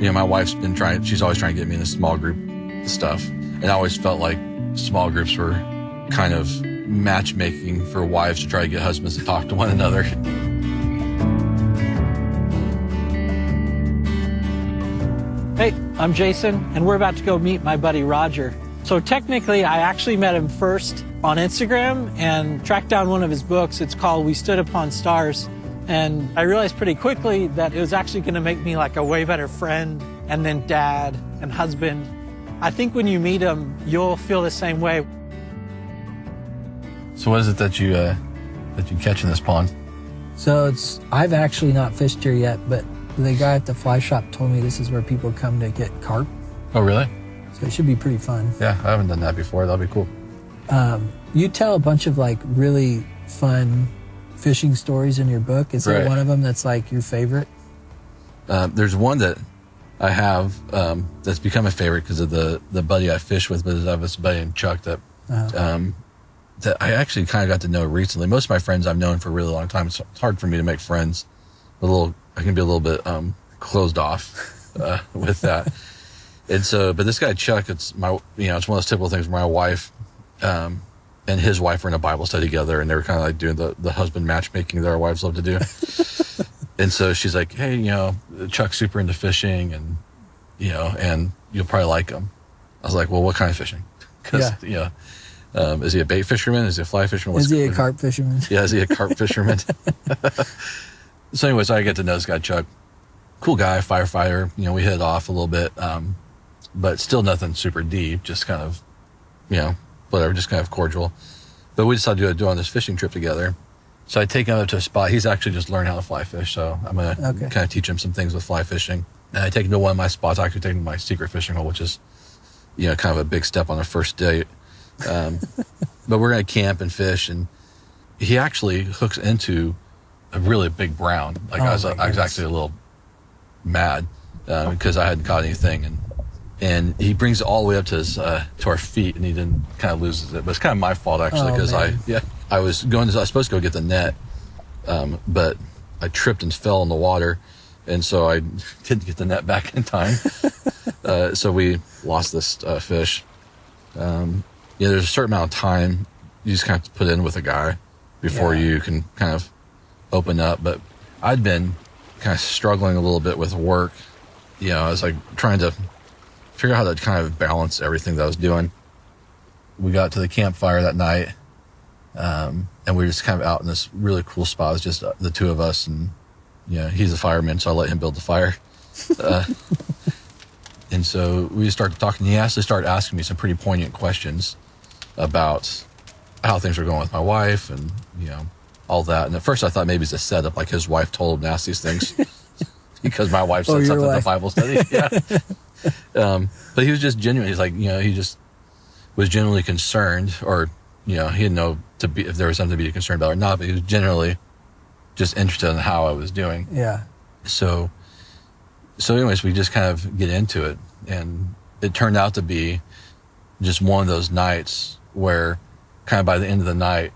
My wife's she's always trying to get me in a small group stuff. And I always felt like small groups were kind of matchmaking for wives to try to get husbands to talk to one another. Hey, I'm Jason, and we're about to go meet my buddy Roger. So technically, I actually met him first on Instagram and tracked down one of his books. It's called We Stood Upon Stars. And I realized pretty quickly that it was actually going to make me like a way better friend and then dad and husband. I think when you meet him, you'll feel the same way. So what is it that you catch in this pond? So I've actually not fished here yet, but the guy at the fly shop told me this is where people come to get carp. Oh, really? So it should be pretty fun. Yeah, I haven't done that before. That'll be cool. You tell a bunch of like really fun fishing stories in your book. Is there one of them that's like your favorite? There's one that I have that's become a favorite because of the buddy I fish with, but I have this buddy named Chuck that I actually kind of got to know recently. Most of my friends I've known for a really long time. It's hard for me to make friends. I can be a little bit closed off with that. And so, but this guy Chuck, it's one of those typical things where my wife and his wife were in a Bible study together, and they were kind of like doing the husband matchmaking that our wives love to do. And so she's like, hey, Chuck's super into fishing, and you'll probably like him. I was like, well, what kind of fishing? Because is he a bait fisherman? Is he a fly fisherman? Is he a carp fisherman? Yeah, is he a carp fisherman? So anyways, I get to know this guy Chuck. Cool guy, firefighter. We hit it off a little bit, but still nothing super deep. Just kind of, whatever, just kind of cordial. But we decided to do on this fishing trip together. So I take him up to a spot. He's actually just learned how to fly fish, so I'm going to kind of teach him some things with fly fishing. And I take him to one of my spots. I actually take him to my secret fishing hole, which is, kind of a big step on a first date. But we're going to camp and fish, and he actually hooks into a really big brown. Like I was actually a little mad because I hadn't caught anything, and he brings it all the way up to his to our feet, and he then kind of loses it. But it's kind of my fault actually because I was supposed to go get the net, but I tripped and fell in the water, and so I didn't get the net back in time. So we lost this fish. There's a certain amount of time you just kind of have to put in with a guy before you can kind of open up. But I'd been kind of struggling a little bit with work. I was like trying to figure out how to kind of balance everything that I was doing. We got to the campfire that night, and we were just kind of out in this really cool spot. It was just the two of us, and he's a fireman, so I let him build the fire. And so we started talking. He actually started asking me some pretty poignant questions about how things were going with my wife and, all that. And at first I thought maybe it's a setup, like his wife told him to ask these things because my wife said something at the Bible study. Yeah. But he was just genuine. He's like, he just was genuinely concerned, or, he didn't know if there was something to be concerned about or not, but he was generally just interested in how I was doing. Yeah. So anyways, we just kind of get into it, and it turned out to be just one of those nights where kind of by the end of the night,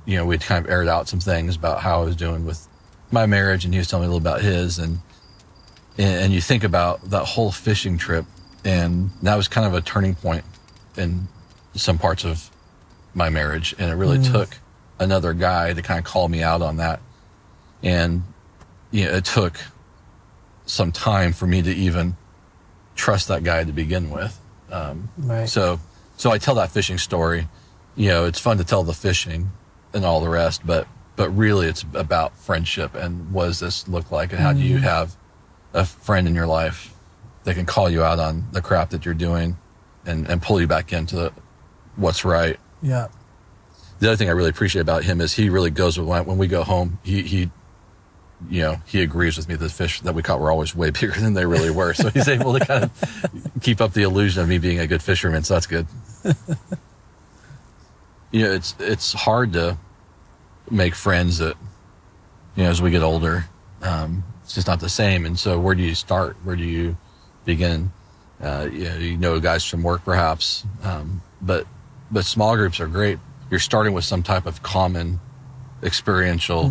we'd kind of aired out some things about how I was doing with my marriage, and he was telling me a little about his, and you think about that whole fishing trip, and that was kind of a turning point in some parts of my marriage, and it really took another guy to kind of call me out on that, and it took some time for me to even trust that guy to begin with. Right. So I tell that fishing story. It's fun to tell the fishing and all the rest, but really it's about friendship and what does this look like, and how do you have a friend in your life that can call you out on the crap that you're doing and pull you back into what's right. Yeah. The other thing I really appreciate about him is he really goes with when we go home, he agrees with me that the fish that we caught were always way bigger than they really were. So he's able to kind of keep up the illusion of me being a good fisherman. So that's good. It's hard to make friends that, as we get older, it's just not the same. And so where do you start? Where do you begin? Guys from work perhaps. But small groups are great. You're starting with some type of common experiential,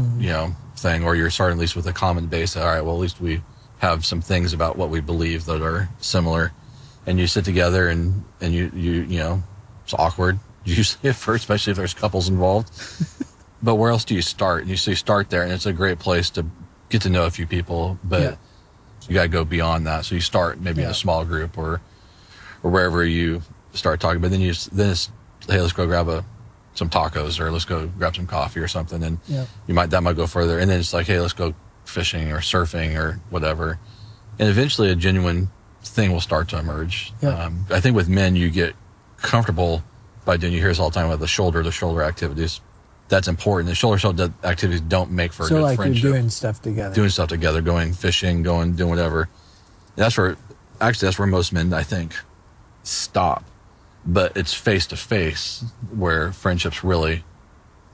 thing, or you're starting at least with a common base. All right, well, at least we have some things about what we believe that are similar, and you sit together and you know, it's awkward usually at first, especially if there's couples involved. But where else do you start? And you start there, and it's a great place to get to know a few people, but you got to go beyond that. So you start maybe in a small group or wherever you start talking, but then it's, hey, let's go grab some tacos, or let's go grab some coffee or something. And that might go further. And then it's like, hey, let's go fishing or surfing or whatever. And eventually a genuine thing will start to emerge. I think with men, you get comfortable by doing, you hear us all the time about the shoulder activities. That's important. The shoulder activities don't make for a good like friendship. You're doing stuff together, going fishing, doing whatever. And that's where most men, I think, stop. But it's face to face where friendships really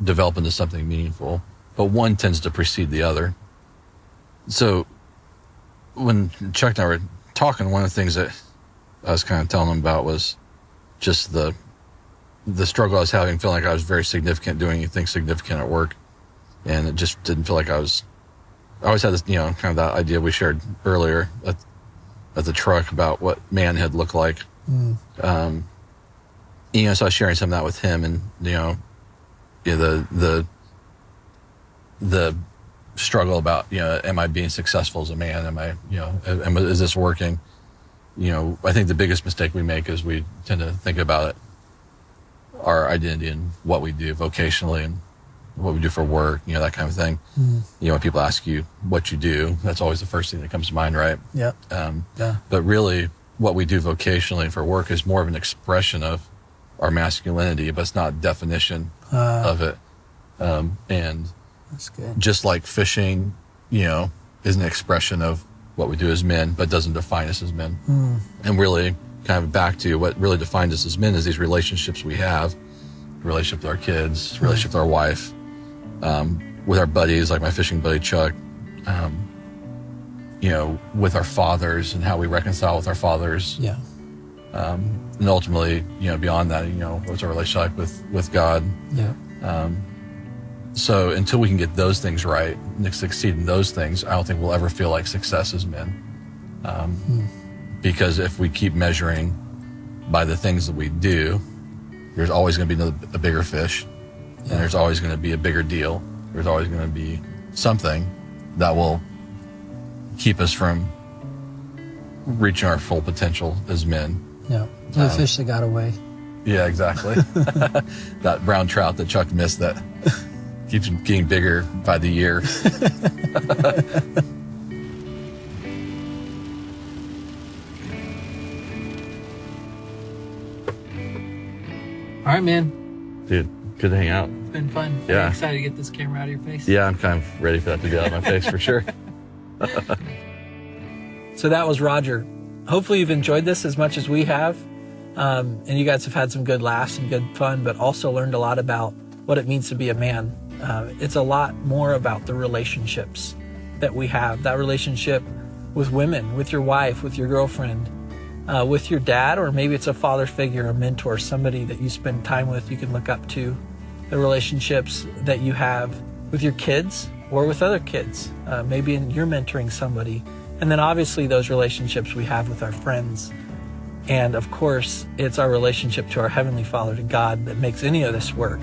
develop into something meaningful. But one tends to precede the other. So when Chuck and I were talking, one of the things that I was kind of telling him about was just the struggle I was having, feeling like I was very significant, doing anything significant at work. And it just didn't feel like I always had this, you know, kind of that idea we shared earlier at the truck about what manhood looked like. You know, so I was sharing some of that with him, and, you know, the struggle about, you know, am I being successful as a man? Am I, you know, is this working? You know, I think the biggest mistake we make is we tend to think about our identity and what we do vocationally and what we do for work, you know, that kind of thing. You know, when people ask you what you do, that's always the first thing that comes to mind, right? But really, what we do vocationally for work is more of an expression of our masculinity, but it's not a definition of it. And that's good. Just like fishing, you know, is an expression of what we do as men, but doesn't define us as men. And really, kind of back to what really defines us as men is these relationships we have, relationship with our kids, relationship with our wife, with our buddies, like my fishing buddy Chuck, you know, with our fathers and how we reconcile with our fathers. And ultimately, you know, beyond that, you know, what's our relationship with God? So until we can get those things right and succeed in those things, I don't think we'll ever feel like success as men. Because if we keep measuring by the things that we do, there's always going to be a bigger fish, and there's always going to be a bigger deal. There's always going to be something that will keep us from reaching our full potential as men. The fish that got away. Yeah, exactly. That brown trout that Chuck missed that keeps getting bigger by the year. All right, man. Dude, good to hang out. It's been fun. Yeah. I'm excited to get this camera out of your face. Yeah, I'm kind of ready for that to get out of my face for sure. So that was Roger. Hopefully you've enjoyed this as much as we have. And you guys have had some good laughs and good fun, but also learned a lot about what it means to be a man. It's a lot more about the relationships that we have, that relationship with women, with your wife, with your girlfriend, with your dad, or maybe it's a father figure, a mentor, somebody that you spend time with, you can look up to, the relationships that you have with your kids or with other kids. Maybe you're mentoring somebody. And then obviously those relationships we have with our friends. And of course, it's our relationship to our Heavenly Father, to God, that makes any of this work.